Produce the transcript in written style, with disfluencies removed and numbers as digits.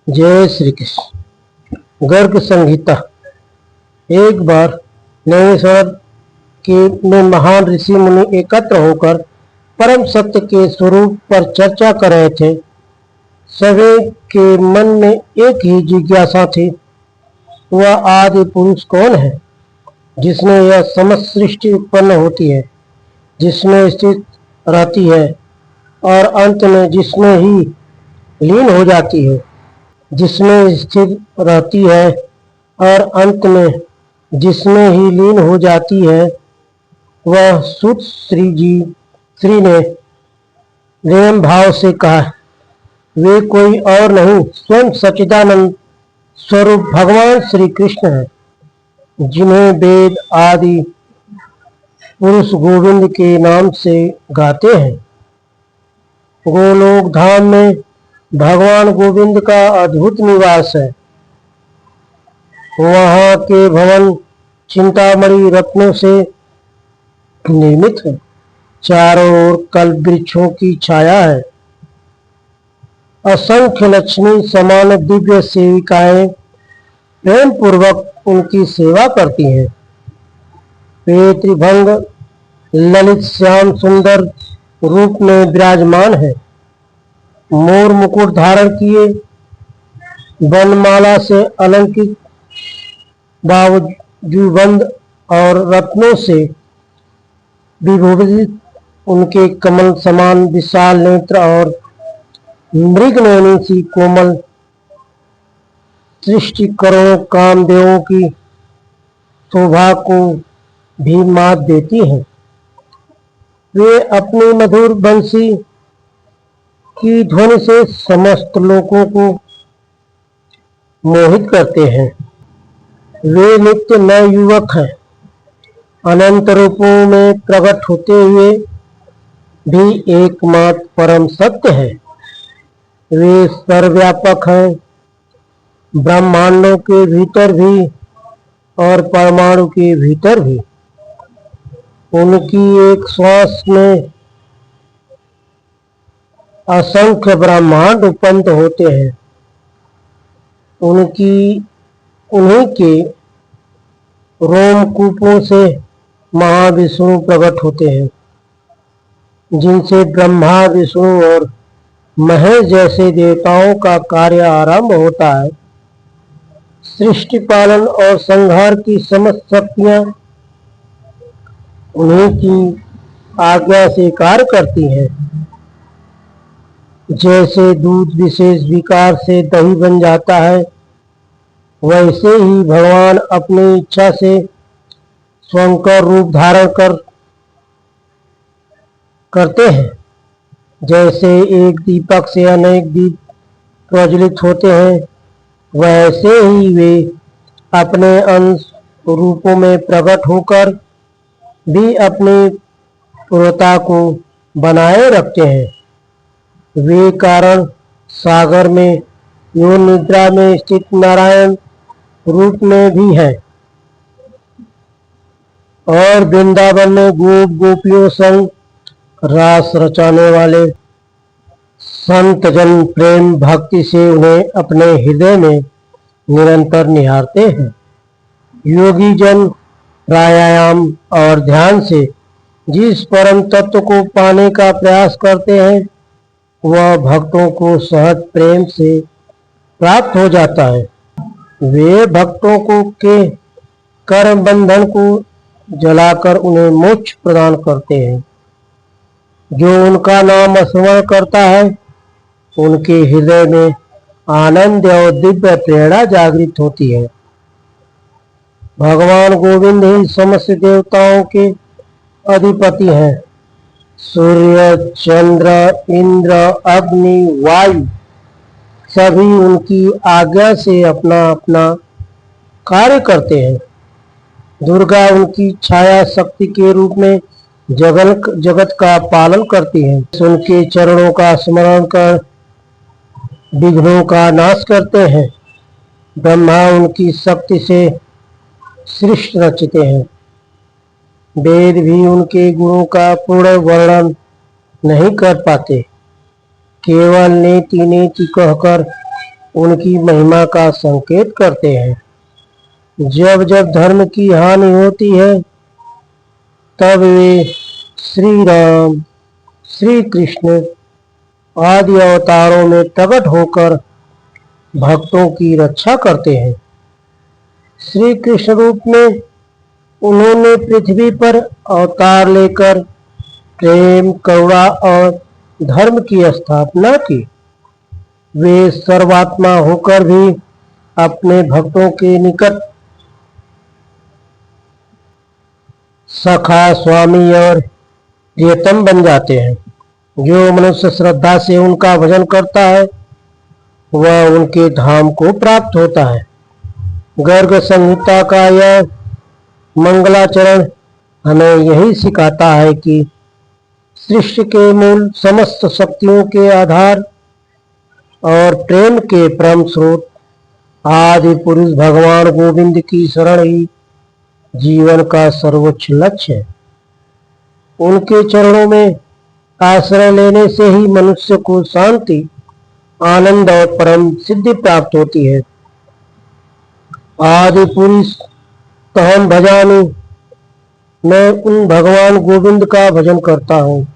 जय श्री कृष्ण। गर्ग संहिता। एक बार नैमिषारण्य के में महान ऋषि मुनि एकत्र होकर परम सत्य के स्वरूप पर चर्चा कर रहे थे। सभी के मन में एक ही जिज्ञासा थी, वह आदि पुरुष कौन है जिसने यह समस्त सृष्टि उत्पन्न होती है, जिसमें स्थित रहती है और अंत में जिसमें ही लीन हो जाती है, जिसमें स्थिर रहती है और अंत में जिसमें ही लीन हो जाती है। वह सुत श्री ने प्रेम भाव से कहा, वे कोई और नहीं स्वयं सच्चिदानंद स्वरूप भगवान श्री कृष्ण है, जिन्हें वेद आदि पुरुष गोविंद के नाम से गाते हैं। गोलोक धाम में भगवान गोविंद का अद्भुत निवास है। वहाँ के भवन चिंतामणि रत्नों से निर्मित है। चारों ओर कल्प वृक्षों की छाया है। असंख्य लक्ष्मी समान दिव्य सेविकाएं प्रेम पूर्वक उनकी सेवा करती हैं। वे त्रिभंग ललित श्याम सुंदर रूप में विराजमान है। मोर मुकुट धारण किए, वनमाला से अलंकृत, बाजूबंद और रत्नों से विभूषित उनके कमल समान विशाल नेत्र और मृगनयनी सी कोमल सृष्टि करोड़ों कामदेवों की शोभा को भी मात देती है। वे अपनी मधुर बंसी की ध्वनि से समस्त लोगों को मोहित करते हैं। वे नित्य नए युवक हैं। अनंत रूपों में प्रकट होते हुए भी एकमात्र परम सत्य है। वे सर्वव्यापक हैं, ब्रह्मांडों के भीतर भी और परमाणु के भीतर भी। उनकी एक श्वास में असंख्य ब्रह्मांड उत्पन्न होते हैं। उन्हीं के रोमकूपों से महाविष्णु प्रकट होते हैं, जिनसे ब्रह्मा विष्णु और महेश जैसे देवताओं का कार्य आरंभ होता है। सृष्टि पालन और संहार की समस्त शक्तियां उन्हीं की आज्ञा से कार्य करती हैं। जैसे दूध विशेष विकार से दही बन जाता है, वैसे ही भगवान अपनी इच्छा से स्वयं का रूप धारण करते हैं। जैसे एक दीपक से अनेक दीप प्रज्वलित होते हैं, वैसे ही वे अपने अंश रूपों में प्रकट होकर भी अपनी पूर्णता को बनाए रखते हैं। वे कारण सागर में योन निद्रा में स्थित नारायण रूप में भी है और वृंदावन में गोप गोपियों संग रास रचाने वाले संत जन प्रेम भक्ति से उन्हें अपने हृदय में निरंतर निहारते हैं। योगी जन प्राणायाम और ध्यान से जिस परम तत्व को पाने का प्रयास करते हैं, वह भक्तों को सहज प्रेम से प्राप्त हो जाता है। वे भक्तों को के कर्म बंधन को जलाकर उन्हें मोक्ष प्रदान करते हैं। जो उनका नाम स्मरण करता है, उनके हृदय में आनंद और दिव्य प्रेरणा जागृत होती है। भगवान गोविंद ही समस्त देवताओं के अधिपति हैं। सूर्य, चंद्र, इंद्र, अग्नि, वायु सभी उनकी आज्ञा से अपना अपना कार्य करते हैं। दुर्गा उनकी छाया शक्ति के रूप में जगत का पालन करती है। उनके चरणों का स्मरण कर विघ्नों का नाश करते हैं। ब्रह्मा उनकी शक्ति से सृष्टि रचते हैं। वेद भी उनके गुणों का पूर्ण वर्णन नहीं कर पाते, केवल नीति नीति कहकर उनकी महिमा का संकेत करते हैं। जब जब धर्म की हानि होती है तब वे श्री राम, श्री कृष्ण आदि अवतारों में प्रकट होकर भक्तों की रक्षा करते हैं। श्री कृष्ण रूप में उन्होंने पृथ्वी पर अवतार लेकर प्रेम, करुणा और धर्म की स्थापना की। वे सर्वात्मा होकर भी अपने भक्तों के निकट सखा, स्वामी और प्रियतम बन जाते हैं। जो मनुष्य श्रद्धा से उनका भजन करता है वह उनके धाम को प्राप्त होता है। गर्ग संहिता का यह मंगलाचरण हमें यही सिखाता है कि सृष्टि के मूल, समस्त शक्तियों के आधार और प्रेम के परम स्रोत आदि पुरुष भगवान गोविंद की शरण ही जीवन का सर्वोच्च लक्ष्य है। उनके चरणों में आश्रय लेने से ही मनुष्य को शांति, आनंद और परम सिद्धि प्राप्त होती है। आदि पुरुष तहम भजामि, मैं उन भगवान गोविंद का भजन करता हूँ